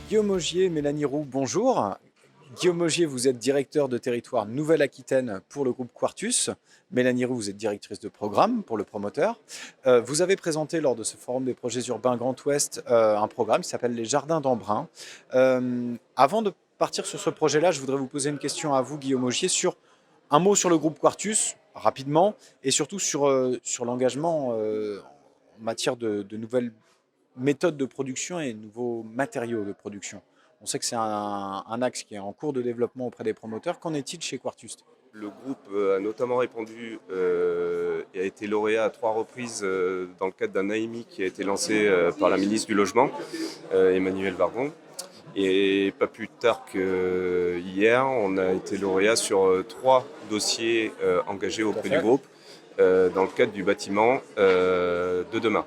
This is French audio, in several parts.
Guillaume Augier, Mélanie Roux, bonjour. Guillaume Augier, vous êtes directeur de territoire Nouvelle-Aquitaine pour le groupe Quartus. Mélanie Roux, vous êtes directrice de programme pour le promoteur. Vous avez présenté lors de ce forum des projets urbains Grand Ouest un programme qui s'appelle les Jardins d'Embrun. Avant de partir sur ce projet-là, je voudrais vous poser une question à vous, Guillaume Augier, sur un mot sur le groupe Quartus, rapidement, et surtout sur l'engagement en matière de nouvelles méthodes de production et nouveaux matériaux de production. On sait que c'est un axe qui est en cours de développement auprès des promoteurs. Qu'en est-il chez Quartus? Le groupe a notamment répondu et a été lauréat à 3 reprises dans le cadre d'un AMI qui a été lancé par la ministre du Logement, Emmanuelle Vargon. Et pas plus tard qu'hier, on a été lauréat sur 3 dossiers engagés auprès du groupe dans le cadre du bâtiment de demain.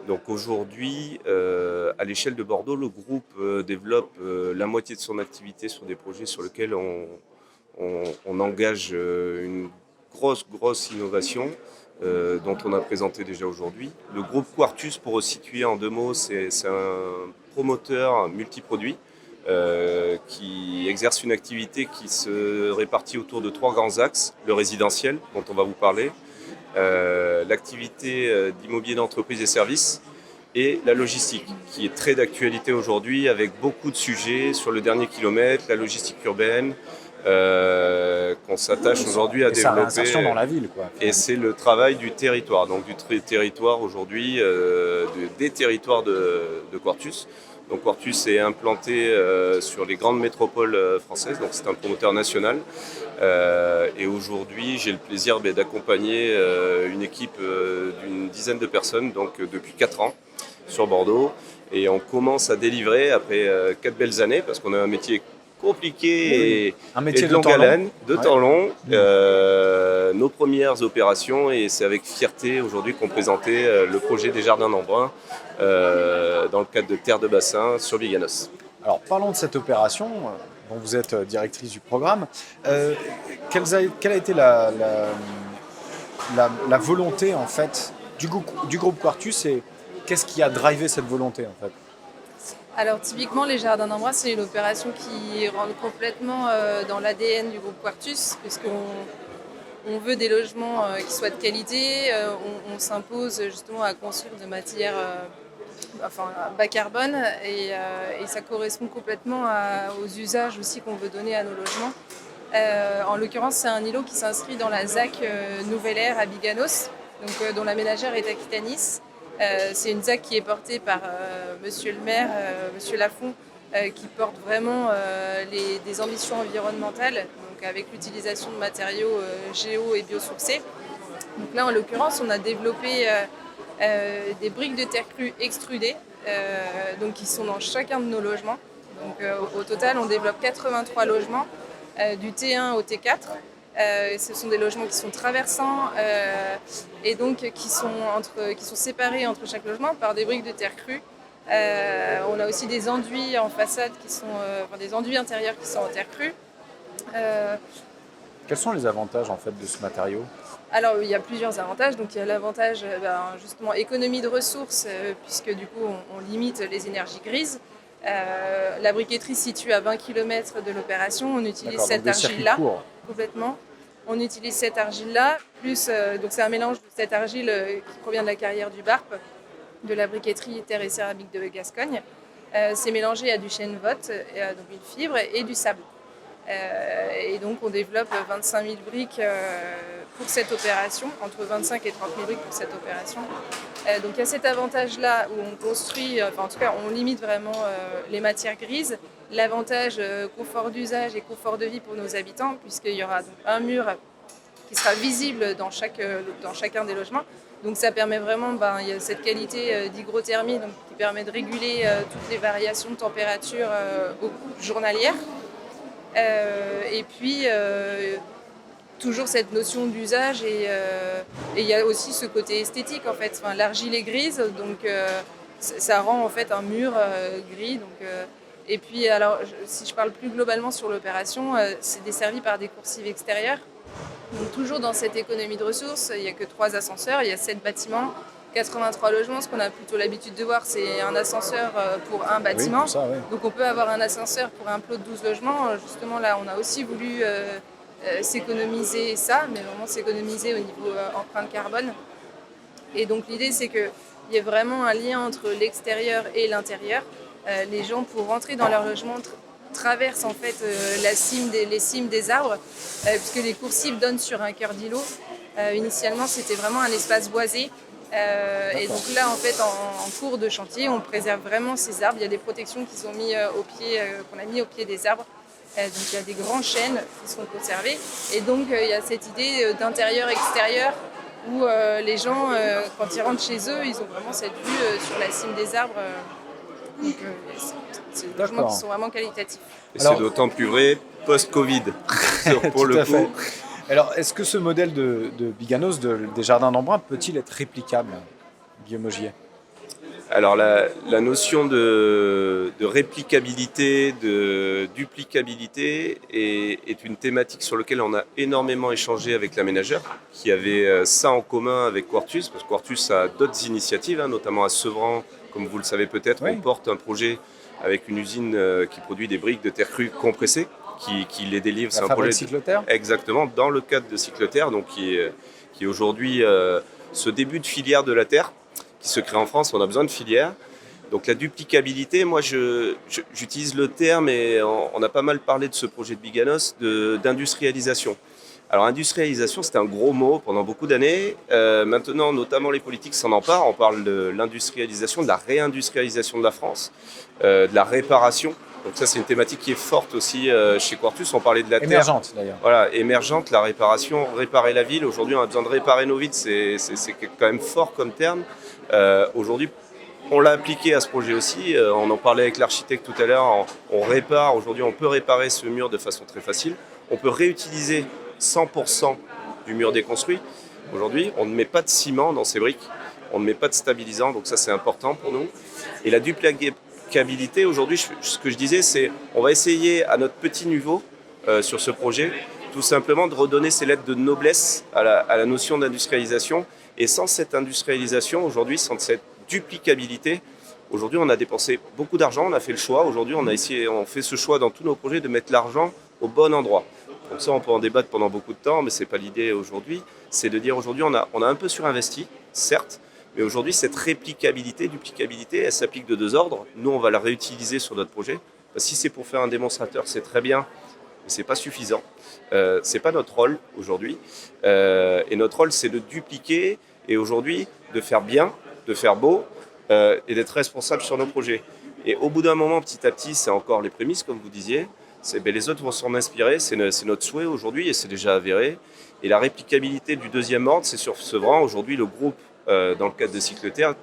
Donc aujourd'hui, à l'échelle de Bordeaux, le groupe développe la moitié de son activité sur des projets sur lesquels on engage une grosse innovation dont on a présenté déjà aujourd'hui. Le groupe Quartus, pour resituer en 2 mots, c'est un promoteur multiproduit qui exerce une activité qui se répartit autour de 3 grands axes. Le résidentiel, dont on va vous parler, l'activité d'immobilier d'entreprise et services, et la logistique, qui est très d'actualité aujourd'hui avec beaucoup de sujets sur le dernier kilomètre, la logistique urbaine, qu'on s'attache aujourd'hui à Et sa développer. réinsertion dans la ville, quoi. Et c'est le travail du territoire, donc du territoire aujourd'hui, des territoires de Quartus. Donc Quartus est implanté sur les grandes métropoles françaises, donc c'est un promoteur national. Et aujourd'hui, j'ai le plaisir d'accompagner une équipe d'une dizaine de personnes, donc depuis 4 ans sur Bordeaux. Et on commence à délivrer après 4 belles années, parce qu'on a un métier compliqué Un métier et de de longue temps long. haleine, de Ouais. temps long. Nos premières opérations, et c'est avec fierté aujourd'hui qu'on présentait le projet des Jardins d'Embrun dans le cadre de Terre de Bassin sur Biganos. Alors, parlons de cette opération dont vous êtes directrice du programme. Quelle a été la volonté, en fait, du groupe Quartus, et qu'est-ce qui a drivé cette volonté, en fait? Alors typiquement, les Jardins d'Embrun, c'est une opération qui rentre complètement dans l'ADN du groupe Quartus, puisqu'on veut des logements qui soient de qualité, on s'impose justement à construire de matières bas carbone, et ça correspond complètement aux usages aussi qu'on veut donner à nos logements. En l'occurrence, c'est un îlot qui s'inscrit dans la ZAC Nouvelle Ère à Biganos, donc, dont la ménagère est Aquitanis. C'est une ZAC qui est portée par Monsieur le maire, Monsieur Lafont, qui porte vraiment des ambitions environnementales, donc avec l'utilisation de matériaux géo et biosourcés. Donc là, en l'occurrence, on a développé des briques de terre crue extrudées, donc qui sont dans chacun de nos logements. Donc au total, on développe 83 logements, du T1 au T4. Ce sont des logements qui sont traversants et donc qui sont séparés entre chaque logement par des briques de terre crue. On a aussi des enduits en façade des enduits intérieurs qui sont en terre crue. Quels sont les avantages, en fait, de ce matériau? Alors il y a plusieurs avantages. Donc il y a l'avantage justement économie de ressources, puisque du coup on limite les énergies grises. La briqueterie se situe à 20 km de l'opération. On utilise cette argile-là complètement. On utilise cette argile-là, plus donc c'est un mélange de cette argile qui provient de la carrière du Barp, de la briqueterie terre et céramique de Gascogne. C'est mélangé à du chêne vote, donc une fibre, et du sable. Et donc on développe 25 000 briques pour cette opération, entre 25 et 30 000 briques pour cette opération. Donc il y a cet avantage-là où on construit, en tout cas on limite vraiment les matières grises. L'avantage confort d'usage et confort de vie pour nos habitants, puisqu'il y aura donc un mur qui sera visible dans chacun des logements. Donc ça permet vraiment, il y a cette qualité d'hygrothermie, donc, qui permet de réguler toutes les variations de température journalières. Et puis toujours cette notion d'usage, et il y a aussi ce côté esthétique, en fait. L'argile est grise, donc ça rend en fait un mur gris. Donc, et puis alors, si je parle plus globalement sur l'opération, c'est desservi par des coursives extérieures. Donc toujours dans cette économie de ressources, il n'y a que 3 ascenseurs, il y a 7 bâtiments, 83 logements. Ce qu'on a plutôt l'habitude de voir, c'est un ascenseur pour un Oui, bâtiment. pour ça, ouais. Donc on peut avoir un ascenseur pour un plot de 12 logements. Justement là, on a aussi voulu s'économiser ça, mais vraiment s'économiser au niveau empreinte carbone. Et donc l'idée, c'est qu'il y ait vraiment un lien entre l'extérieur et l'intérieur. Les gens, pour rentrer dans leur logement, traversent en fait les cimes des arbres, puisque les coursives donnent sur un cœur d'îlot. Initialement, c'était vraiment un espace boisé. Et donc là, en fait, en cours de chantier, on préserve vraiment ces arbres. Il y a des protections qui sont mises qu'on a mis au pied des arbres. Donc il y a des grands chênes qui sont conservés. Et donc il y a cette idée d'intérieur-extérieur où les gens, quand ils rentrent chez eux, ils ont vraiment cette vue sur la cime des arbres. Donc c'est des logements qui sont vraiment qualitatifs. Et c'est d'autant plus vrai post-Covid, pour le coup. Alors, est-ce que ce modèle de Biganos, des jardins d'Embrun, peut-il être réplicable, Guillaume Augier? Alors la notion de réplicabilité, de duplicabilité est une thématique sur laquelle on a énormément échangé avec l'aménageur, qui avait ça en commun avec Quartus, parce que Quartus a d'autres initiatives, notamment à Sevran, comme vous le savez peut-être, Oui. on porte un projet avec une usine qui produit des briques de terre crue compressées, qui les délivre. La fabrique Cycloterre. Exactement, dans le cadre de Cycloterre, donc qui est aujourd'hui ce début de filière de la terre qui se crée en France. On a besoin de filières. Donc la duplicabilité, moi j'utilise le terme, et on a pas mal parlé de ce projet de Biganos, d'industrialisation. Alors industrialisation, c'était un gros mot pendant beaucoup d'années. Maintenant, notamment les politiques s'en emparent. On parle de l'industrialisation, de la réindustrialisation de la France, de la réparation. Donc ça, c'est une thématique qui est forte aussi chez Quartus. On parlait de la Émergente, d'ailleurs. Voilà, émergente, la réparation, réparer la ville. Aujourd'hui, on a besoin de réparer nos villes, c'est quand même fort comme terme. Aujourd'hui, on l'a appliqué à ce projet aussi. On en parlait avec l'architecte tout à l'heure. On répare, aujourd'hui, on peut réparer ce mur de façon très facile. On peut réutiliser 100% du mur déconstruit. Aujourd'hui, on ne met pas de ciment dans ces briques. On ne met pas de stabilisant, donc ça, c'est important pour nous. Et la duplicabilité, aujourd'hui, ce que je disais, c'est on va essayer à notre petit niveau sur ce projet, tout simplement de redonner ces lettres de noblesse à la notion d'industrialisation. Et sans cette industrialisation, aujourd'hui, sans cette duplicabilité, aujourd'hui, on a dépensé beaucoup d'argent, on a fait le choix. Aujourd'hui, on fait ce choix dans tous nos projets de mettre l'argent au bon endroit. Donc ça, on peut en débattre pendant beaucoup de temps, mais ce n'est pas l'idée aujourd'hui. C'est de dire aujourd'hui, on a un peu surinvesti, certes, mais aujourd'hui, cette réplicabilité, duplicabilité, elle s'applique de deux ordres. Nous, on va la réutiliser sur notre projet. Si c'est pour faire un démonstrateur, c'est très bien, mais ce n'est pas suffisant. Ce n'est pas notre rôle aujourd'hui. Et notre rôle, c'est de dupliquer et aujourd'hui, de faire bien, de faire beau et d'être responsable sur nos projets. Et au bout d'un moment, petit à petit, c'est encore les prémices, comme vous disiez. Les autres vont s'en inspirer, c'est notre souhait aujourd'hui et c'est déjà avéré. Et la réplicabilité du deuxième ordre, c'est sur Sevran. Aujourd'hui, le groupe, dans le cadre de Cycloterre,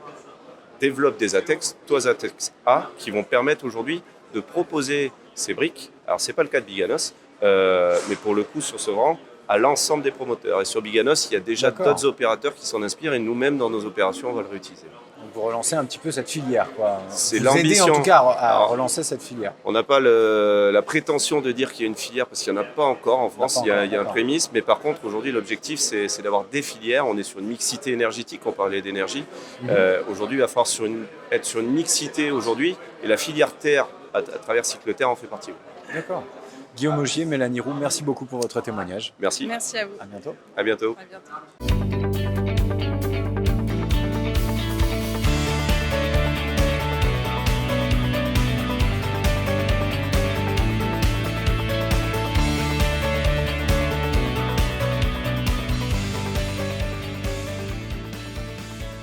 développe des ATEX, trois ATEX A, qui vont permettre aujourd'hui de proposer ces briques. Alors, ce n'est pas le cas de Biganos, mais pour le coup, sur Sevran, à l'ensemble des promoteurs. Et sur Biganos, il y a déjà d'autres opérateurs qui s'en inspirent et nous-mêmes, dans nos opérations, on va le réutiliser. Donc vous relancez un petit peu cette filière, quoi. C'est vous aidez l'ambition. en tout cas à relancer cette filière. On n'a pas la prétention de dire qu'il y a une filière, parce qu'il n'y en a pas encore en France. Il y a un prémisse, mais par contre, aujourd'hui, l'objectif, c'est d'avoir des filières. On est sur une mixité énergétique, on parlait d'énergie. Aujourd'hui, il va falloir être sur une mixité aujourd'hui, et la filière terre, à travers Cycloterre, en fait partie. D'accord. Guillaume Augier, Mélanie Roux, merci beaucoup pour votre témoignage. Merci. Merci à vous. À bientôt. À bientôt. À bientôt.